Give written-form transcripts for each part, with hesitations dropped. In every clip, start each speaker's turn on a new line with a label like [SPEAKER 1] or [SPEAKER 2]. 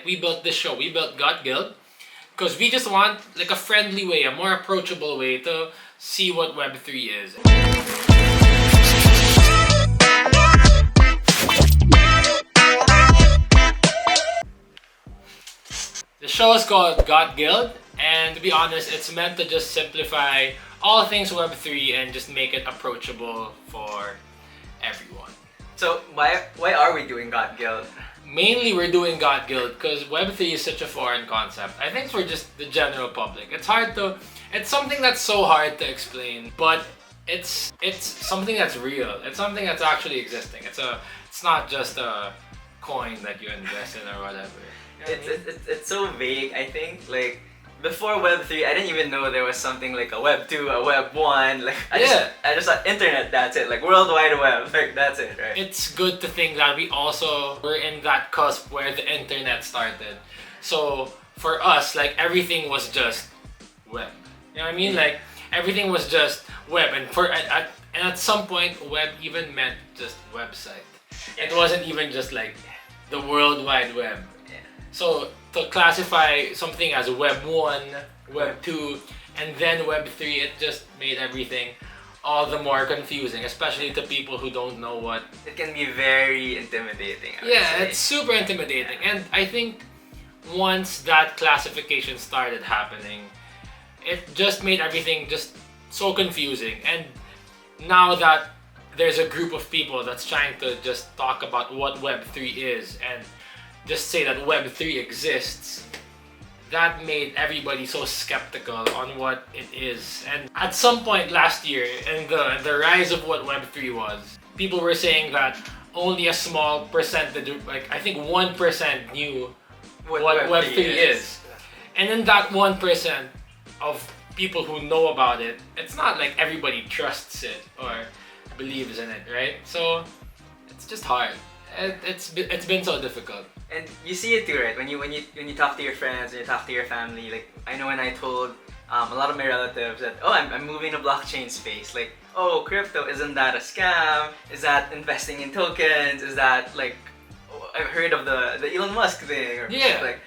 [SPEAKER 1] We built this show, we built Got Guild, because we just want like a friendly way, a more approachable way to see what Web3 is. The show is called Got Guild, and to be honest, it's meant to just simplify all things Web3 and just make it approachable for everyone.
[SPEAKER 2] So why are we doing Got Guild?
[SPEAKER 1] Mainly we're doing Got Guild because Web3 is such a foreign concept. I think for just the general public. It's something that's so hard to explain, but it's something that's real. It's something that's actually existing. It's not just a coin that you invest in or whatever. You know what I mean?
[SPEAKER 2] It's so vague, I think. Like, before Web3, I didn't even know there was something like a Web2, a Web1. Like, I just thought internet, that's it. Like, World Wide Web, like, that's it, right?
[SPEAKER 1] It's good to think that we also were in that cusp where the internet started. So, for us, like, everything was just web. You know what I mean? Like, everything was just web. And at some point, web even meant just website. It wasn't even just like the World Wide Web. So to classify something as Web 1, Web 2, and then Web 3, it just made everything all the more confusing, especially to people who don't know what...
[SPEAKER 2] It can be very intimidating, I would say.
[SPEAKER 1] It's super intimidating. And I think once that classification started happening, it just made everything just so confusing. And now that there's a group of people that's trying to just talk about what Web 3 is and just say that Web3 exists, that made everybody so skeptical on what it is. And at some point last year, in the rise of what Web3 was, people were saying that only a small percentage, like I think 1% knew what Web3 is. And in that 1% of people who know about it, it's not like everybody trusts it or believes in it, right? So it's just hard. It's been so difficult.
[SPEAKER 2] And you see it too, right? When you talk to your friends, when you talk to your family, like I know when I told a lot of my relatives that, oh, I'm moving to BlockchainSpace, like, oh, crypto, isn't that a scam? Is that investing in tokens? Is that like, oh, I've heard of the Elon Musk thing? Or like,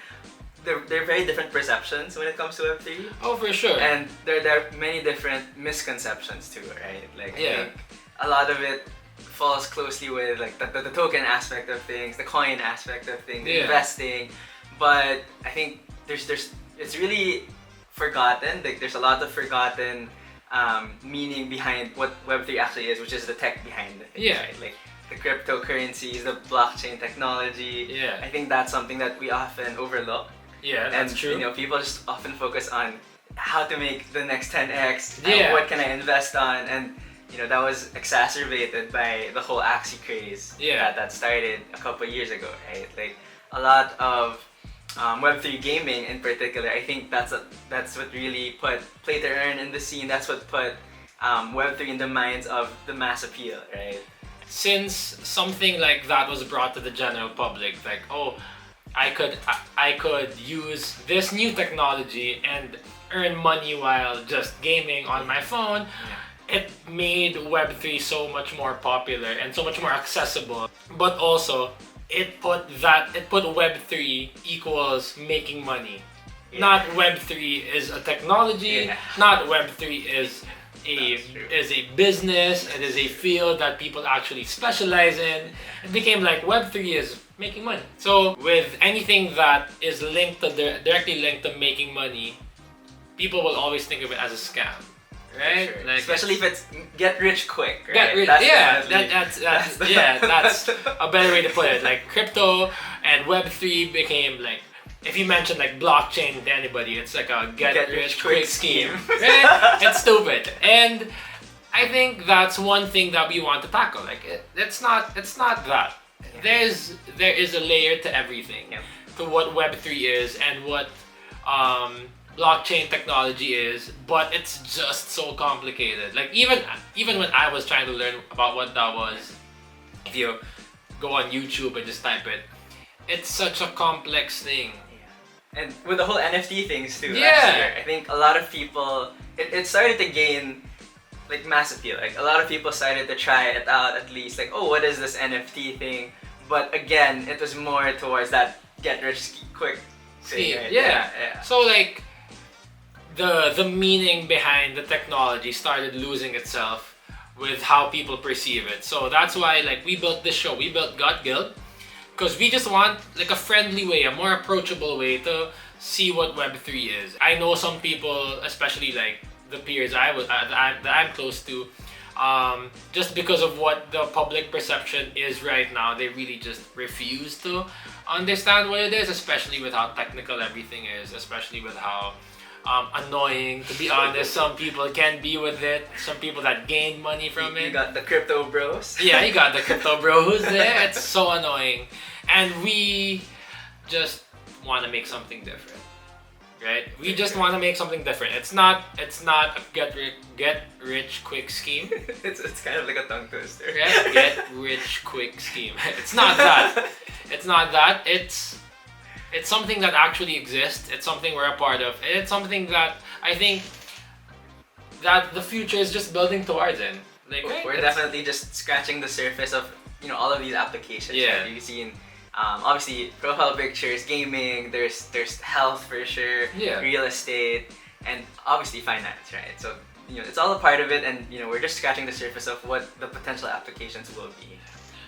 [SPEAKER 2] they're very different perceptions when it comes to Web3.
[SPEAKER 1] Oh, for sure.
[SPEAKER 2] And there are many different misconceptions too, right? Like, I think a lot of it falls closely with like the token aspect of things, the coin aspect of things, investing. But I think it's really forgotten. Like there's a lot of forgotten meaning behind what Web3 actually is, which is the tech behind the thing, right? Like the cryptocurrencies, the blockchain technology. I think that's something that we often overlook.
[SPEAKER 1] That's true.
[SPEAKER 2] You know, people just often focus on how to make the next 10x. What can I invest on? And you know, that was exacerbated by the whole Axie craze that started a couple of years ago, right? Like a lot of Web3 gaming in particular, I think that's what really put play to earn in the scene. That's what put Web3 in the minds of the mass appeal, right?
[SPEAKER 1] Since something like that was brought to the general public, like, oh, I could use this new technology and earn money while just gaming on my phone. It made Web3 so much more popular and so much more accessible. But also, it put Web3 equals making money. Not Web3 is a technology. Not Web3 is a business. It is a field that people actually specialize in. It became like Web3 is making money. So with anything that is directly linked to making money, people will always think of it as a scam. Right?
[SPEAKER 2] Sure. Like especially if it's get rich quick, right?
[SPEAKER 1] Get rich, that's a better way to put it. Like crypto and Web3 became like, if you mention like blockchain to anybody, it's like a get rich quick scheme. Right? It's stupid. And I think that's one thing that we want to tackle. Like it's not that. There is a layer to everything. To what Web3 is and what blockchain technology is, but it's just so complicated. Like even when I was trying to learn about what that was, if you go on YouTube and just type it, it's such a complex thing.
[SPEAKER 2] And with the whole NFT things too last year, I think a lot of people, it started to gain like mass appeal. Like a lot of people started to try it out at least, like, oh, what is this NFT thing? But again, it was more towards that get rich quick thing, right?
[SPEAKER 1] Yeah. So like the meaning behind the technology started losing itself with how people perceive it. So that's why like we built this show. We built Got Guild because we just want like a friendly way, a more approachable way to see what Web3 is. I know some people, especially like the peers that I'm close to, just because of what the public perception is right now, they really just refuse to understand what it is, especially with how technical everything is, especially with how annoying, to be honest, some people can be with it. Some people that gain money from it.
[SPEAKER 2] You got the crypto bros.
[SPEAKER 1] Yeah, you got the crypto bros there. It's so annoying. And we just want to make something different. Right? We just want to make something different. It's not a get rich quick scheme.
[SPEAKER 2] it's kind of like a tongue twister.
[SPEAKER 1] Right? Get rich quick scheme. It's not that. It's not that. It's something that actually exists. It's something we're a part of. It's something that I think that the future is just building towards it. Like, right?
[SPEAKER 2] We're definitely just scratching the surface of all of these applications that you've seen. Obviously, profile pictures, gaming. There's health for sure.
[SPEAKER 1] Yeah.
[SPEAKER 2] Real estate, and obviously finance, right? So it's all a part of it, and we're just scratching the surface of what the potential applications will be.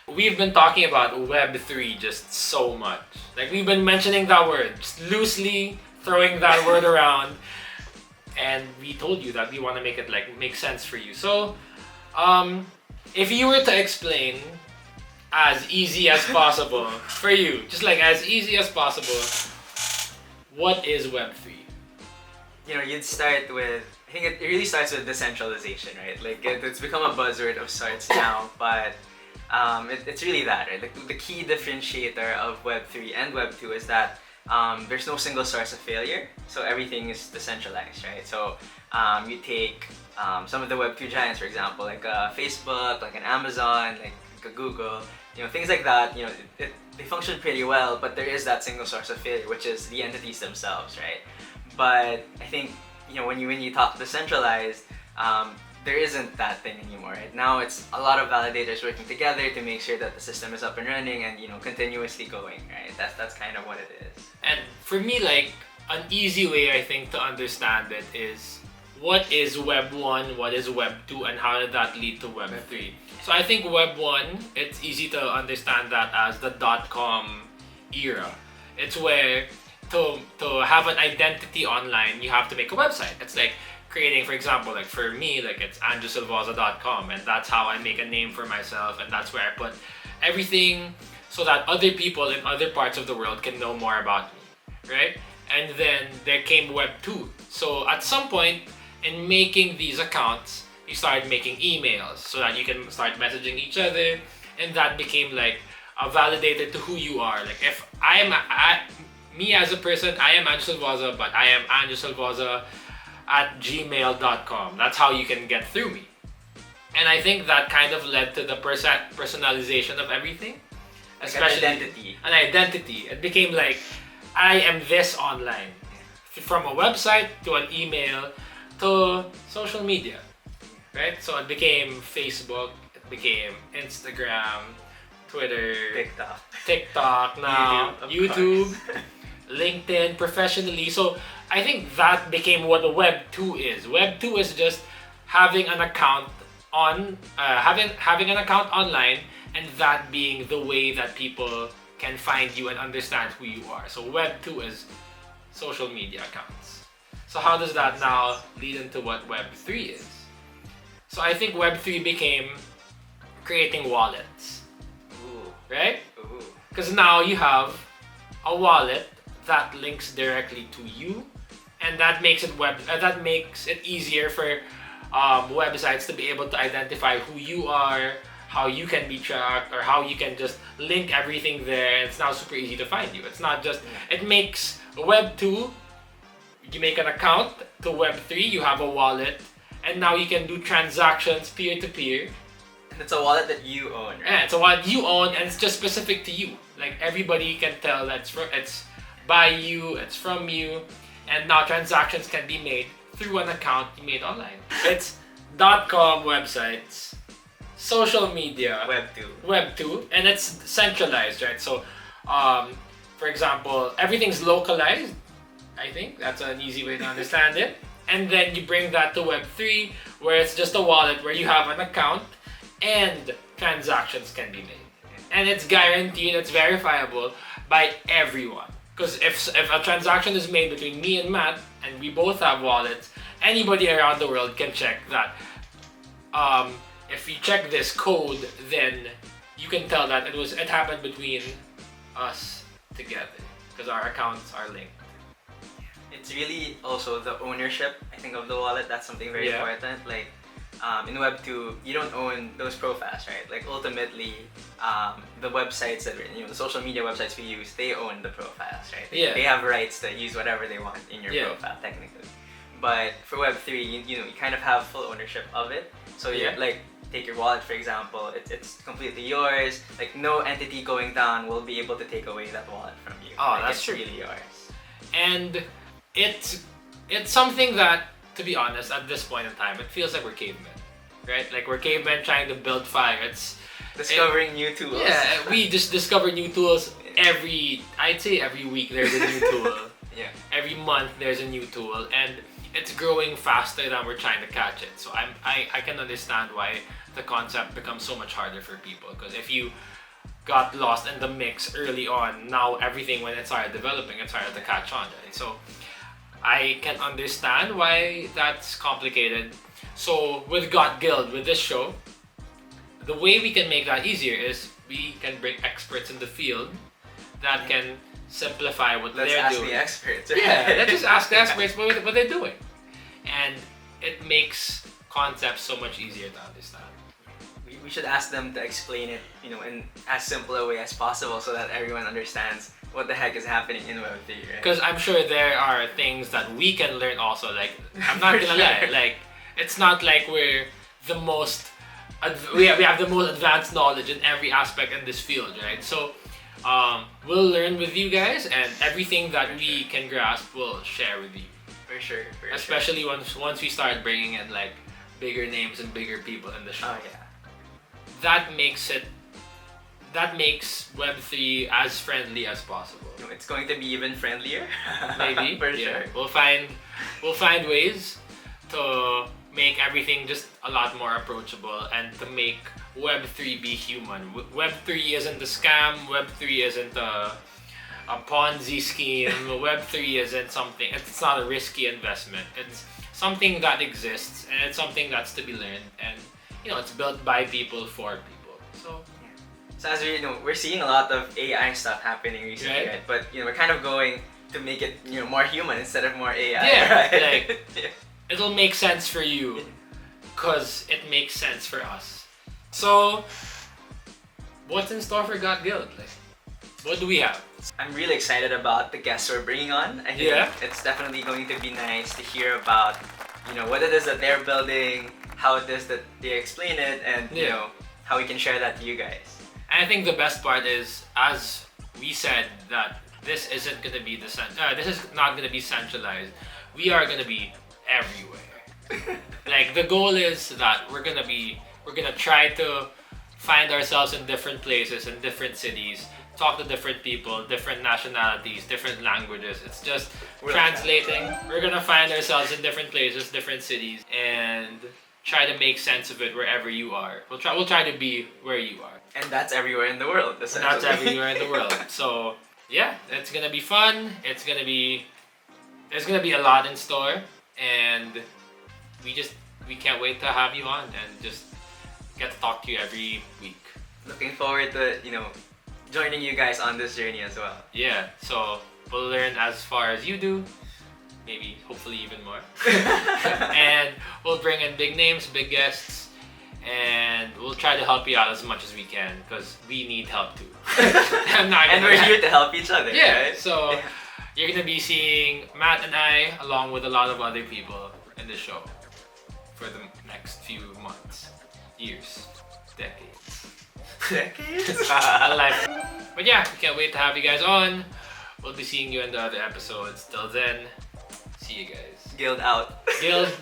[SPEAKER 1] We've been talking about Web3 just so much. Like we've been mentioning that word, just loosely throwing that word around, and we told you that we want to make it like make sense for you. So, if you were to explain as easy as possible for you, just like as easy as possible, what is Web3?
[SPEAKER 2] You'd start with, I think it really starts with decentralization, right? Like it's become a buzzword of sorts now, but it's really that, right? Like the key differentiator of Web3 and Web2 is that there's no single source of failure, so everything is decentralized, right? So you take some of the Web2 giants, for example, like Facebook, like an Amazon, like a Google, things like that. They function pretty well, but there is that single source of failure, which is the entities themselves, right? But I think when you talk decentralized, there isn't that thing anymore, right? Now it's a lot of validators working together to make sure that the system is up and running and continuously going, right? That's kind of what it is.
[SPEAKER 1] And for me, like an easy way I think to understand it is what is Web 1, what is Web 2, and how did that lead to Web 3? So I think Web 1, it's easy to understand that as the .com era. It's where to have an identity online, you have to make a website. It's like creating, for example, like for me, like it's anjosilvaza.com, and that's how I make a name for myself, and that's where I put everything so that other people in other parts of the world can know more about me, right? And then there came Web 2. So at some point in making these accounts, you started making emails so that you can start messaging each other, and that became like a validator to who you are. Like if me as a person, I am Anjo Silvaza, but I am Anjo Silvaza at gmail.com. That's how you can get through me. And I think that kind of led to the personalization of everything. Especially an identity. It became like, I am this online. From a website to an email to social media. Right? So it became Facebook, it became Instagram, Twitter, TikTok now, YouTube, LinkedIn, professionally. So I think that became what the Web 2 is. Web 2 is just having an account having an account online, and that being the way that people can find you and understand who you are. So Web 2 is social media accounts. So how does that now lead into what Web 3 is? So I think Web 3 became creating wallets.
[SPEAKER 2] Ooh.
[SPEAKER 1] Right?
[SPEAKER 2] Ooh.
[SPEAKER 1] Because now you have a wallet that links directly to you, and that makes it easier for websites to be able to identify who you are, how you can be tracked, or how you can just link everything there. It's now super easy to find you. It's not just, it makes Web 2, you make an account, to Web 3, you have a wallet, and now you can do transactions peer-to-peer.
[SPEAKER 2] And it's a wallet that you own, right?
[SPEAKER 1] Yeah, it's a wallet you own, and it's just specific to you. Like everybody can tell that it's by you, it's from you, and now transactions can be made through an account you made online. It's .com websites, social media,
[SPEAKER 2] Web 2,
[SPEAKER 1] and it's centralized, right? So For example, everything's localized. I think that's an easy way to understand it. And then you bring that to Web3, where it's just a wallet where you have an account and transactions can be made. And it's guaranteed, it's verifiable by everyone. Because if a transaction is made between me and Matt, and we both have wallets, anybody around the world can check that. If you check this code, then you can tell that it happened between us together, because our accounts are linked.
[SPEAKER 2] It's really also the ownership, I think, of the wallet. That's something very important. Like in Web 2, you don't own those profiles, right? Like ultimately, the websites that the social media websites we use, they own the profiles, right?
[SPEAKER 1] Yeah.
[SPEAKER 2] They have rights to use whatever they want in your profile, technically. But for Web 3, you kind of have full ownership of it. So like, take your wallet for example, it's completely yours. Like no entity going down will be able to take away that wallet from you.
[SPEAKER 1] Oh,
[SPEAKER 2] like,
[SPEAKER 1] that's
[SPEAKER 2] it's
[SPEAKER 1] true.
[SPEAKER 2] really yours.
[SPEAKER 1] And it's something that, to be honest, at this point in time, it feels like we're cavemen, right? Like we're cavemen trying to build fire.
[SPEAKER 2] Discovering new tools.
[SPEAKER 1] Yeah, we just discover new tools I'd say every week there's a new tool.
[SPEAKER 2] Yeah.
[SPEAKER 1] Every month there's a new tool, and it's growing faster than we're trying to catch it. So I can understand why the concept becomes so much harder for people, because if you got lost in the mix early on, now everything, when it started developing, it's harder to catch on, right? So I can understand why that's complicated. So with Got Guild, with this show, the way we can make that easier is we can bring experts in the field that can simplify what they're doing.
[SPEAKER 2] Let's ask the experts. Right?
[SPEAKER 1] Yeah, let's just ask the experts what they're doing. And it makes concepts so much easier to understand.
[SPEAKER 2] We should ask them to explain it, in as simple a way as possible, so that everyone understands what the heck is happening in Web3, right?
[SPEAKER 1] Because I'm sure there are things that we can learn also. Like, I'm not gonna lie, like, it's not like we're the most, we have the most advanced knowledge in every aspect in this field, right? So we'll learn with you guys, and everything that we can grasp, we'll share with you.
[SPEAKER 2] For sure.
[SPEAKER 1] Especially once we start bringing in like bigger names and bigger people in the show.
[SPEAKER 2] Oh yeah.
[SPEAKER 1] That makes Web3 as friendly as possible.
[SPEAKER 2] It's going to be even friendlier.
[SPEAKER 1] Maybe.
[SPEAKER 2] For sure.
[SPEAKER 1] We'll find ways to make everything just a lot more approachable, and to make Web3 be human. Web3 isn't a scam. Web3 isn't a Ponzi scheme. Web3 isn't something. It's not a risky investment. It's something that exists, and it's something that's to be learned, and it's built by people for people.
[SPEAKER 2] So as we're seeing a lot of AI stuff happening recently, right? But we're kind of going to make it more human instead of more AI.
[SPEAKER 1] Yeah,
[SPEAKER 2] right?
[SPEAKER 1] like it'll make sense for you, cause it makes sense for us. So, what's in store for Got Guild? Like, what do we have?
[SPEAKER 2] I'm really excited about the guests we're bringing on. I think it's definitely going to be nice to hear about, what it is that they're building, how it is that they explain it, and how we can share that to you guys.
[SPEAKER 1] And I think the best part is, as we said, that this isn't gonna be this is not gonna be centralized. We are gonna be everywhere. Like, the goal is that we're gonna try to find ourselves in different places, in different cities, talk to different people, different nationalities, different languages. It's just translating. We're gonna find ourselves in different places, different cities, and try to make sense of it wherever you are. We'll try to be where you are.
[SPEAKER 2] And that's everywhere in the world.
[SPEAKER 1] And that's everywhere in the world. So yeah, it's gonna be fun. There's gonna be a lot in store, and we can't wait to have you on and just get to talk to you every week.
[SPEAKER 2] Looking forward to joining you guys on this journey as well.
[SPEAKER 1] Yeah, so we'll learn as far as you do, maybe hopefully even more. And we'll bring in big names, big guests, and we'll try to help you out as much as we can, because we need help too.
[SPEAKER 2] And we're here to help each other.
[SPEAKER 1] Yeah,
[SPEAKER 2] right?
[SPEAKER 1] so you're gonna be seeing Matt and I, along with a lot of other people in the show for the next few months, years, decades. Life. But yeah, we can't wait to have you guys on. We'll be seeing you in the other episodes. Till then, see you guys.
[SPEAKER 2] Guild out.
[SPEAKER 1] Guild